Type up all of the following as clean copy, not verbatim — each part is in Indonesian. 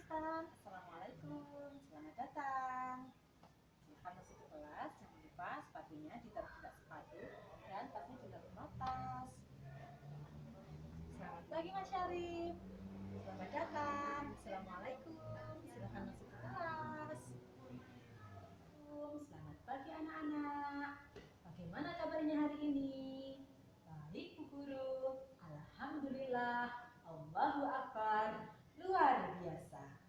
Tristan, Assalamualaikum, selamat datang. Silahkan masuk ke kelas, jangan lupa sepatunya ditaruh di tak sepatu dan tasnya ditaruh di tas. Selamat pagi Mas Syarif, selamat datang. Assalamualaikum, silahkan masuk ke kelas. Selamat pagi anak-anak. Bagaimana kabarnya hari ini? Baik Bu Guru, Alhamdulillah, Allahu Akbar, luar biasa.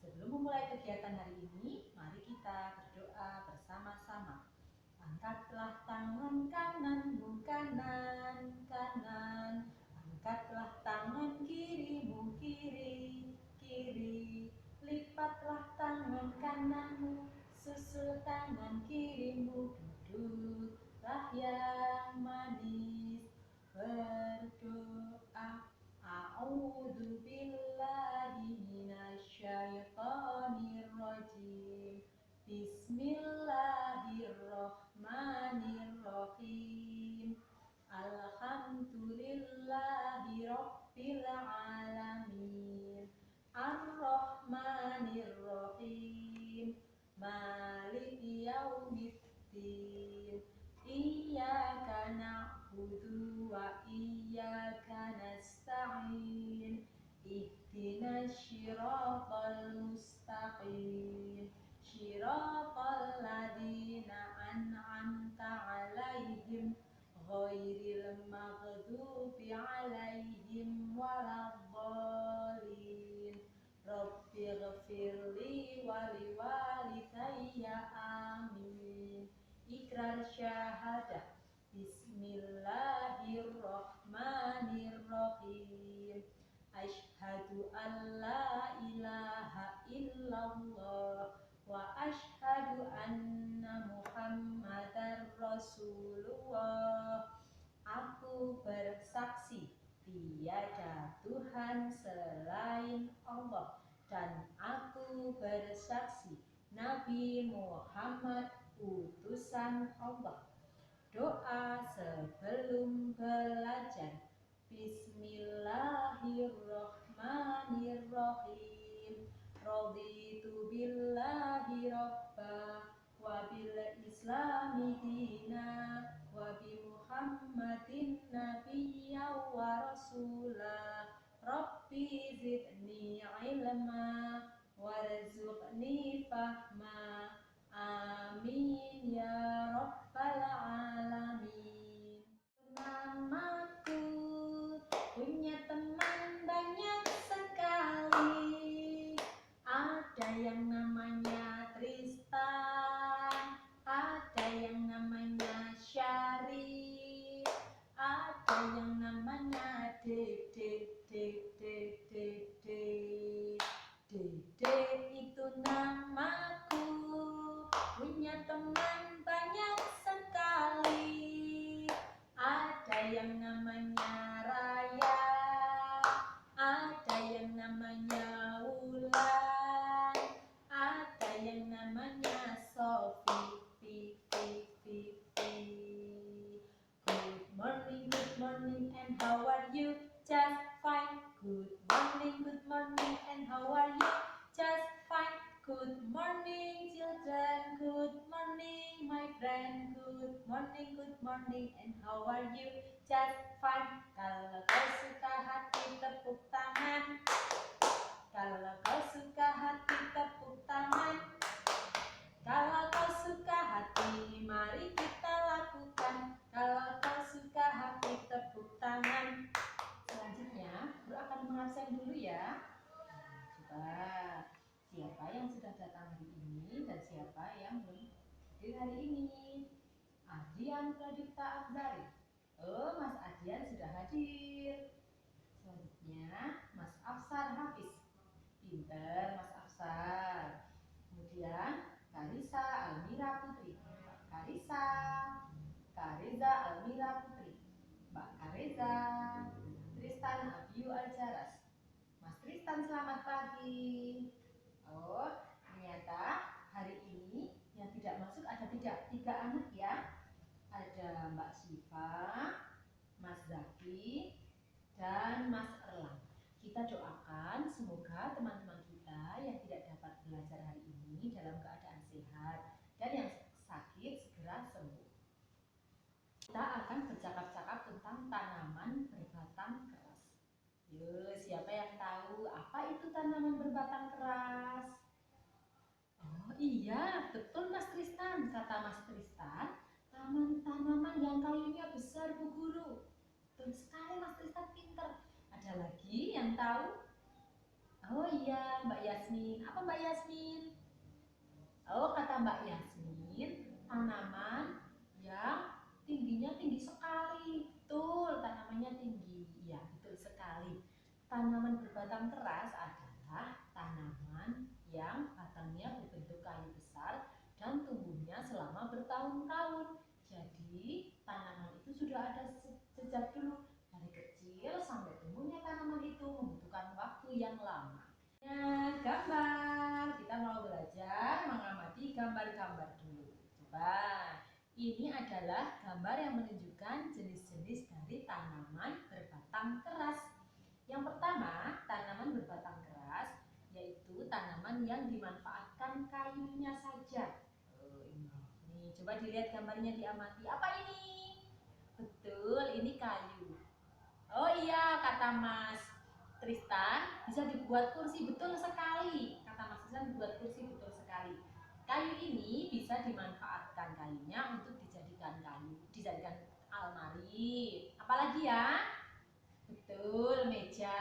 Sebelum memulai kegiatan hari ini, mari kita berdoa bersama-sama. Angkatlah tangan kananmu kanan, kanan. Angkatlah tangan kirimu kiri, kiri. Lipatlah tangan kananmu, susul tangan kirimu. Duduklah yang manis, berdoa. A'udzu billahi minasyaitonir rajim. Bismillahirrahmanirrahim. Alhamdulillahi rabbil alamin. Ar-Rahmanir-Rahim. Maliki yaumiddin. Iyyaka na'budu wa iyyaka nasta'in. Ihdinas syiratal mustaqim. Syiratal ladzina an'amta 'alaihim ghairil maghdubi 'alaihim waladdallin. Rabbighfirli wa liwalidayya amin. Ikrar syahadah. Bismillahirrahmanirrahim. Asyhadu an la ilaha illallah wa asyhadu anna Muhammadar Rasulullah. Aku bersaksi tiada Tuhan selain Allah, dan aku bersaksi Nabi Muhammad utusan Allah. Doa sebelum belajar. Bismillahirrahmanirrahim. Raditu billahi rabba wa bil islami dina wa bi Muhammadin nabiyya wa rasula. Rabbi zidni ilma warzuqni fahma. Amin ya rabbal alamin. Namaku punya teman banyak sekali. Ada yang namanya Tristan, ada yang namanya Syarif, ada yang namanya Dede. Dede itu namaku, punya teman banyak sekali. Ada yang namanya Raya, ada yang namanya Wulan, ada yang namanya Sofi. Good morning and how are you? Just fine. Good morning and how are you? Just fine. Good morning children, good morning my friend. Good morning and how are you? Just fine. Kalau kau suka hati tepuk tangan. Kalau kau suka hati tepuk tangan. Kalau kau suka hati mari kita lakukan. Kalau kau suka hati tepuk tangan. Selanjutnya Guru akan mengabsen dulu ya. Coba siapa yang sudah datang hari ini dan siapa yang belum hadir hari ini? Adrian Pradipta Abzari. Oh, Mas Adrian sudah hadir. Selanjutnya Mas Afsar Hafiz. Pinter Mas Afsar. Kemudian Karisa Almira Putri. Karisa. Kareza Almira Putri. Mbak Kareza. Tristan Abiyu Aljaras. Mas Tristan selamat pagi. Oh, ternyata hari ini yang tidak masuk ada tiga anak ya. Ada Mbak Siva, Mas Zaki, dan Mas Erlang. Kita doakan semoga teman-teman kita kita yang tidak dapat belajar hari ini dalam keadaan sehat dan yang sakit segera sembuh. Kita akan bercakap-cakap tentang tanaman berbatang keras. Yuk, siapa yang tahu apa itu tanaman berbatang keras? Oh iya, betul Mas Tristan. Kata Mas Tristan, tanaman yang kayunya besar, Bu Guru. Betul sekali Mas Tristan, pinter. Ada lagi yang tahu? Oh iya, Mbak Yasmin. Apa Mbak Yasmin? Oh, kata Mbak Yasmin, tanaman yang tingginya tinggi sekali. Betul, tanamannya tinggi. Iya, betul sekali. Tanaman berbatang keras adalah tanaman yang batangnya berbentuk kayu besar dan tumbuhnya selama bertahun-tahun. Jadi, tanaman itu sudah ada sejak dulu. Dari kecil sampai tumbuhnya tanaman itu membutuhkan waktu yang lama. Nah, gambar. Kita mau belajar mengamati gambar-gambar dulu. Coba. Ini adalah gambar yang menunjukkan jenis-jenis dari tanaman berbatang keras. Yang pertama, tanaman berbatang keras yaitu tanaman yang dimanfaatkan kayunya saja. Ini coba dilihat gambarnya, diamati. Apa ini? Betul, ini kayu. Oh iya, kata Mas Tristan, bisa dibuat kursi. Betul sekali. Kata Mas Tristan, dibuat kursi, betul sekali. Kayu ini bisa dimanfaatkan kayunya untuk dijadikan almari. Apalagi ya? Betul, meja.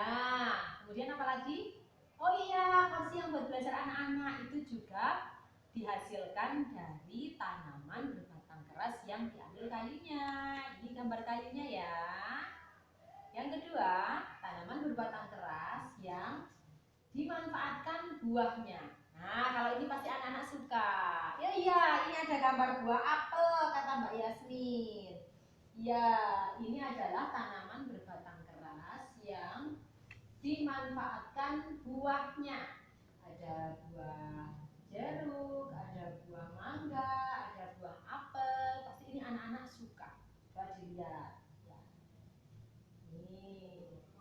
Kemudian apalagi? Oh iya, kursi yang buat belajar anak-anak itu juga dihasilkan dari tanaman berbatang keras yang diambil kayunya. Ini gambar kayunya ya. Yang kedua, tanaman berbatang keras yang dimanfaatkan buahnya. Nah, kalau ini pasti anak-anak suka. Ya iya, ini ada gambar buah apel, kata Mbak Yasmin. Ya, ini adalah tanaman berbatang keras yang dimanfaatkan buahnya. Ada buah jeruk, ada buah mangga, ada buah apel. Pasti ini anak-anak suka. Coba dilihat.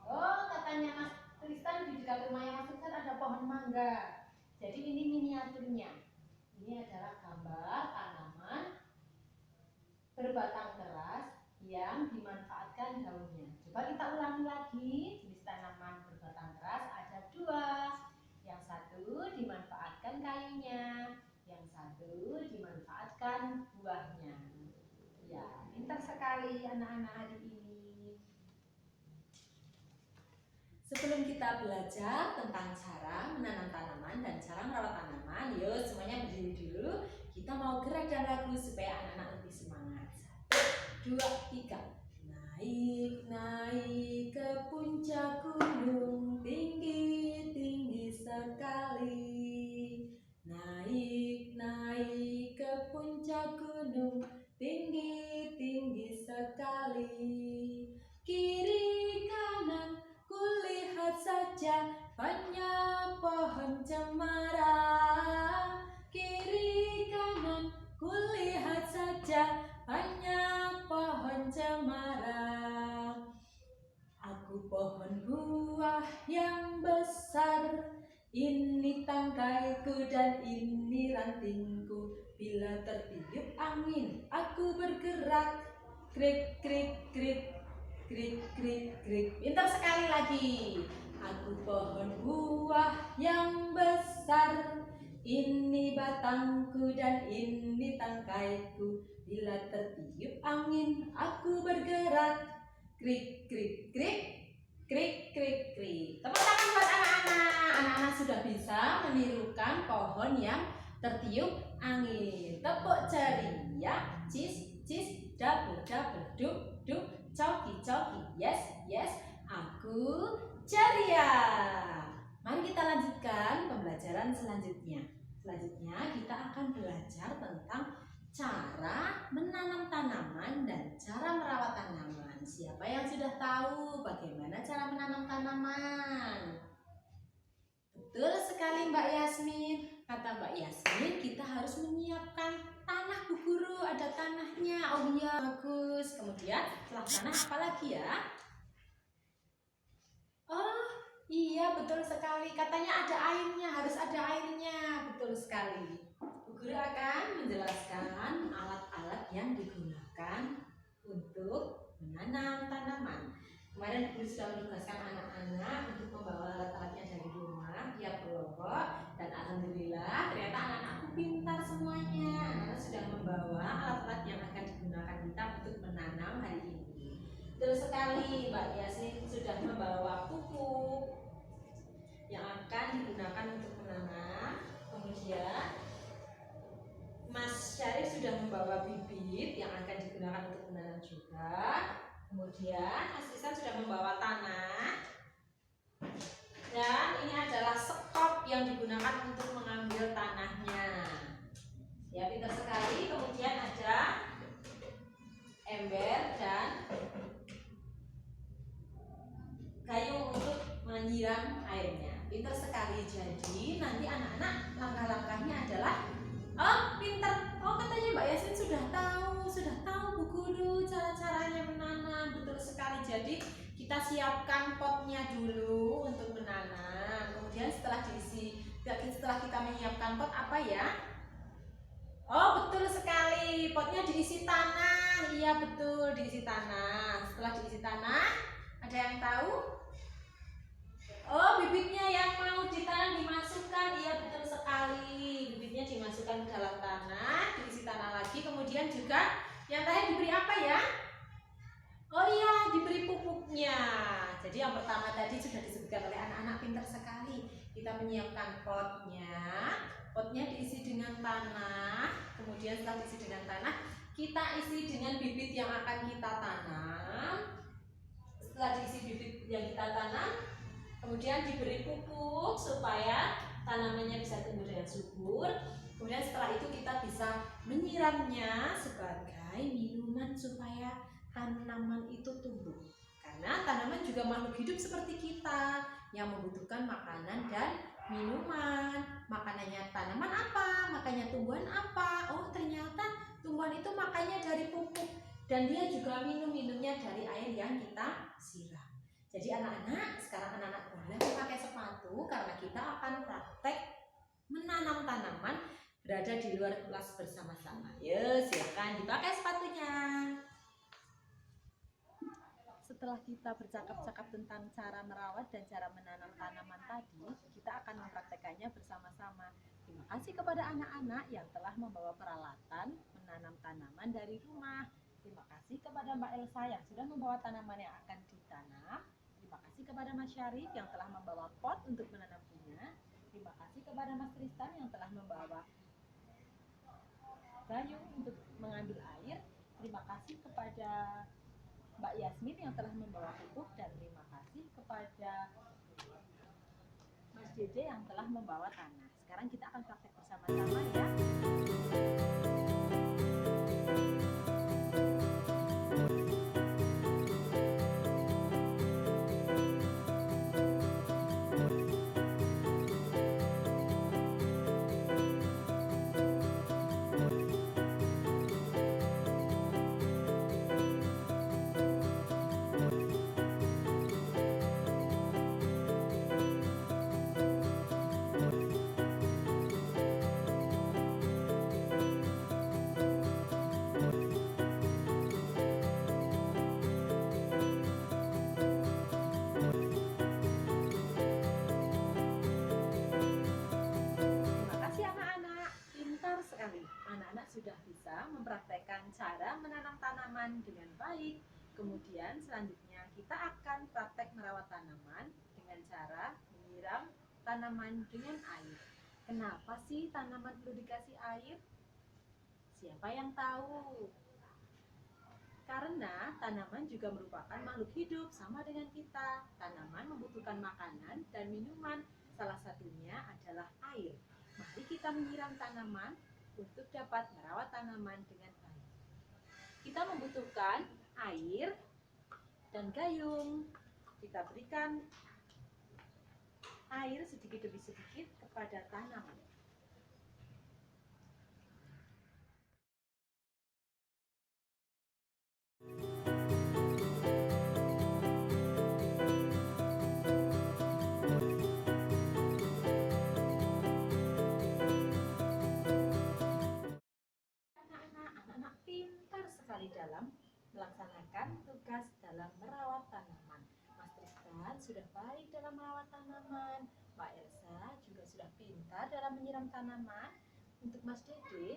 Oh, katanya Mas Tristan di dekat rumahnya Mas Tristan ada pohon mangga. Jadi ini miniaturnya. Ini adalah gambar tanaman berbatang keras yang dimanfaatkan daunnya. Coba kita ulangi lagi. Jenis tanaman berbatang keras ada dua. Yang satu dimanfaatkan kayunya, yang satu dimanfaatkan buahnya. Ya, pintar sekali anak-anak hari ini. Sebelum kita belajar tentang cara menanam tanaman dan cara merawat tanaman, yuk semuanya berdiri dulu. Kita mau gerak dan lagu supaya anak-anak lebih semangat. 1, 2, 3. Naik, naik ke puncak gunung, tinggi, tinggi sekali. Naik, naik ke puncak gunung, tinggi, tinggi sekali. Kiri kanan kulihat saja banyak pohon cemara. Kiri kanan kulihat saja banyak pohon cemara. Aku pohon buah yang besar, ini tangkaiku dan ini rantingku. Bila tertiup angin aku bergerak, krik krik krik, krik krik krik. Pintar sekali lagi. Aku pohon buah yang besar, ini batangku dan ini tangkaiku. Bila tertiup angin aku bergerak, krik krik krik, krik krik krik. Tepuk tangan buat anak-anak. Anak-anak sudah bisa menirukan pohon yang tertiup angin. Tepuk jari ya. Cis cis, double double, duk duk, coki coki, yes yes. Aku ceria. Mari kita lanjutkan pembelajaran selanjutnya. Selanjutnya kita akan belajar tentang cara menanam tanaman dan cara merawat tanaman. Siapa yang sudah tahu bagaimana cara menanam tanaman? Betul sekali Mbak Yasmin. Kata Mbak Yasmin, kita harus menyiapkan tanah, Bu Guru. Ada tanahnya. Oh iya, bagus. Kemudian setelah tanah apa lagi ya? Oh iya, betul sekali. Katanya ada airnya, harus ada airnya. Betul sekali. Bu Guru akan menjelaskan alat-alat yang digunakan untuk menanam tanaman. Kemarin Bu Guru sudah menugaskan anak-anak untuk membawa alat-alatnya dari rumah tiap kelompok, dan alhamdulillah ternyata anak-anakku pintar semuanya. Anak-anak sudah membawa alat-alat yang akan digunakan kita untuk menanam hari ini. Betul sekali, Mbak Yasmin sudah membawa pupuk yang akan digunakan untuk menanam. Kemudian Mas Syarif sudah membawa bibit yang akan digunakan untuk menanam juga. Kemudian Mas Isan sudah membawa tanah. Dan ini adalah sekop yang digunakan untuk mengambil tanahnya. Ya, pintar sekali. Kemudian ada ember dan gayung untuk menyiram airnya. Pintar sekali. Jadi nanti anak-anak langkah-langkahnya adalah pintar. Katanya Mbak Yasin sudah tahu Bu Guru cara-caranya menanam. Betul sekali. Jadi kita siapkan potnya dulu untuk menanam. Kemudian setelah kita menyiapkan pot apa ya? Betul sekali. Potnya diisi tanah. Iya betul, diisi tanah. Setelah diisi tanah, ada yang tahu? Bibitnya yang mau ditanam dimasukkan. Iya betul sekali. Bibitnya dimasukkan ke dalam tanah, diisi tanah lagi. Kemudian juga yang tadi diberi apa ya? Iya, diberi pupuknya. Jadi yang pertama tadi sudah disebutkan oleh anak-anak, pintar sekali. Kita menyiapkan potnya. Potnya diisi dengan tanah. Kemudian setelah diisi dengan tanah, kita isi dengan bibit yang akan kita tanam. Setelah diisi bibit yang kita tanam, kemudian diberi pupuk supaya tanamannya bisa tumbuh dengan subur. Kemudian setelah itu kita bisa menyiramnya sebagai minuman supaya tanaman itu tumbuh. Karena tanaman juga makhluk hidup seperti kita yang membutuhkan makanan dan minuman. Makanannya tanaman apa? Makannya tumbuhan apa? Ternyata tumbuhan itu makannya dari pupuk, dan dia juga minumnya dari air yang kita siram. Jadi anak-anak, sekarang anak-anak boleh memakai sepatu karena kita akan praktek menanam tanaman berada di luar kelas bersama-sama. Silakan dipakai sepatunya. Setelah kita bercakap-cakap tentang cara merawat dan cara menanam tanaman tadi, kita akan mempraktekannya bersama-sama. Terima kasih kepada anak-anak yang telah membawa peralatan menanam tanaman dari rumah. Terima kasih kepada Mbak Elsa yang sudah membawa tanaman yang akan ditanam. Terima kasih kepada Mas Syarif yang telah membawa pot untuk menanam bunga. Terima kasih kepada Mas Tristan yang telah membawa gayung untuk mengambil air. Terima kasih kepada Mbak Yasmin yang telah membawa pupuk, dan terima kasih kepada Mas Dede yang telah membawa tanah. Sekarang kita akan praktek bersama-sama ya. Anak-anak sudah bisa mempraktekkan cara menanam tanaman dengan baik. Kemudian selanjutnya kita akan praktek merawat tanaman dengan cara menyiram tanaman dengan air. Kenapa sih tanaman perlu dikasih air? Siapa yang tahu? Karena tanaman juga merupakan makhluk hidup sama dengan kita. Tanaman membutuhkan makanan dan minuman. Salah satunya adalah air. Mari kita menyiram tanaman untuk dapat merawat tanaman dengan baik. Kita membutuhkan air dan gayung. Kita berikan air sedikit demi sedikit kepada tanaman. sudah baik dalam merawat tanaman. Mbak Elsa juga sudah pintar dalam menyiram tanaman. Untuk Mas Dede,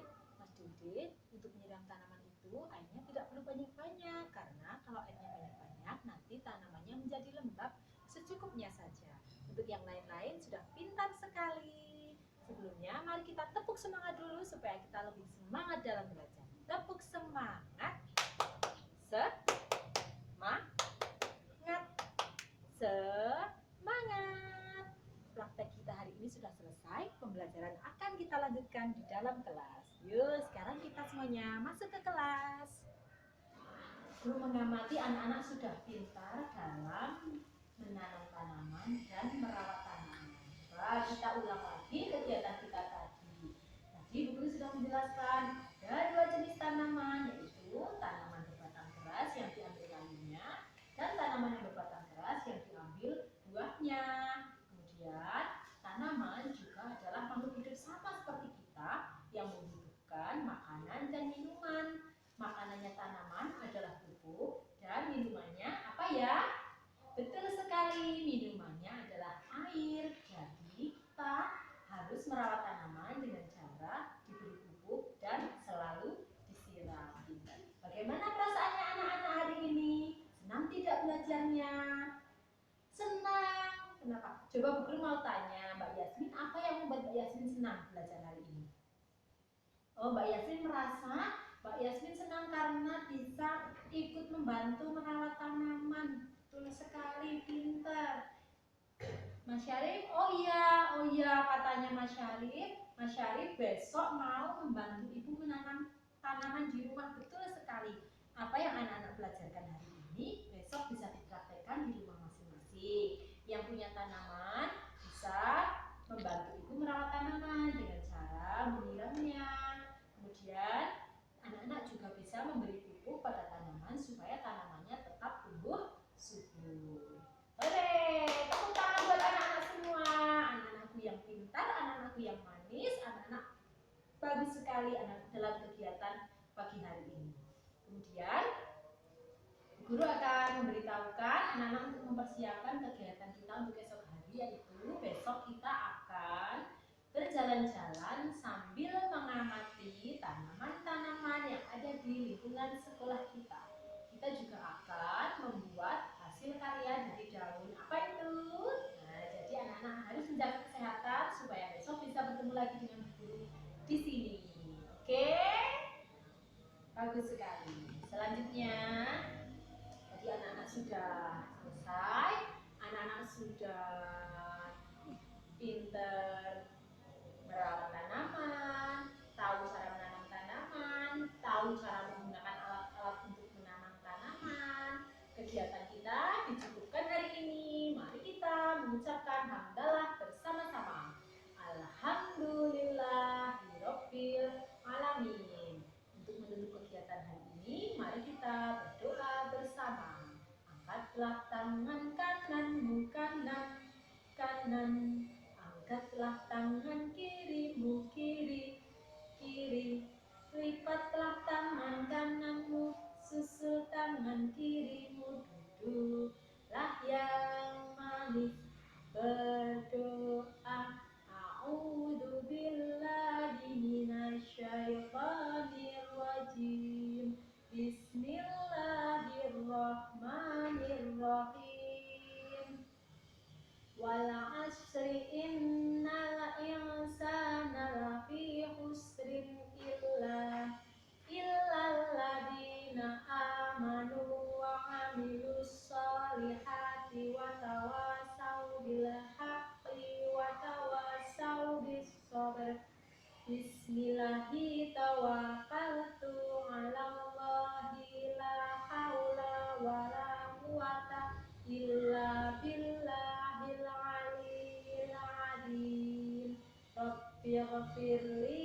untuk menyiram tanaman itu airnya tidak perlu banyak-banyak, karena kalau airnya banyak-banyak nanti tanamannya menjadi lembab, secukupnya saja. Untuk yang lain-lain sudah pintar sekali. Sebelumnya mari kita tepuk semangat dulu supaya kita lebih semangat dalam belajar. Tepuk semangat. Semangat. Praktek kita hari ini sudah selesai. Pembelajaran akan kita lanjutkan di dalam kelas. Yuk, sekarang kita semuanya masuk ke kelas. Guru mengamati anak-anak sudah pintar dalam menanam tanaman dan merawat tanaman. Nah, kita ulang lagi kegiatan kita tadi. Tadi Bu Guru sudah menjelaskan ada 2 jenis tanaman, yaitu tanaman berbatang keras yang diambil kayunya dan tanaman yang berbatang keras yang diambil buahnya. Kemudian tanaman juga adalah makhluk hidup sama seperti kita yang membutuhkan makanan dan minuman. Makanannya tanaman adalah pupuk dan minumannya apa ya? Betul sekali, minumannya adalah air. Jadi kita harus merawat tanaman dengan cara diberi pupuk dan selalu disiram. Bagaimana perasaannya anak-anak hari ini? Senang tidak belajarnya? Senang. Kenapa? Coba Bu Guru mau tanya Mbak Yasmin, apa yang membuat Mbak Yasmin senang belajar hari ini? Oh, Mbak Yasmin merasa Mbak Yasmin senang karena bisa ikut membantu merawat tanaman. Betul sekali, pintar. Mas Syarif, oh iya katanya Mas Syarif besok mau membantu ibu menanam tanaman di rumah. Betul sekali. Apa yang anak-anak belajarkan hari ini besok bisa dipraktekkan di rumah masing-masing. Yang punya tanaman bisa membantu ibu merawat tanaman dengan cara menyiramnya. Kemudian anak-anak juga bisa memberi pupuk pada tanaman supaya tanamannya tetap tumbuh subur. Hore, tepuk tangan buat anak-anak semua. Anak-anakku yang pintar, anak-anakku yang manis, anak-anak bagus sekali dalam kegiatan pagi hari ini. Kemudian guru akan memberitahukan anak-anak untuk mempersiapkan kegiatan kita untuk esok hari, yaitu besok kita akan berjalan-jalan sambil mengamati tanaman-tanaman yang ada di lingkungan sekolah kita. Kita juga akan membuat hasil karya dari daun. Apa itu? Nah, jadi anak-anak harus menjaga kesehatan supaya besok bisa bertemu lagi dengan guru di sini. Oke? Bagus sekali. Selanjutnya, tadi anak-anak sudah selesai, anak-anak sudah pinter merawat tanaman, tahu cara menanam tanaman, tahu cara menggunakan alat-alat untuk menanam tanaman. Kegiatan kita dicukupkan hari ini. Mari kita mengucapkan hamdalah bersama-sama. Alhamdulillahirabbil alamin. Untuk menutup kegiatan hari ini, mari kita berdoa bersama. Angkatlah tangan kananmu kanan. Angkatlah tangan kirimu kiri. Lipatlah tangan kananmu, susul tangan kirimu. Duduklah yang manis, berdoa. A'udzu billahi minasyaitonir rajim. Bismillahirrahmanirrahim. Wal 'asri innal insana lafi khusrin illal ladzina amanu wa 'amilus sholihati wa tawassaw bil haqqi wa tawassaw bis sabr. Bismillahi tawakkaltu 'alallahi la haula wala quwata illa billahil aliyyil azim. Rabbighfirli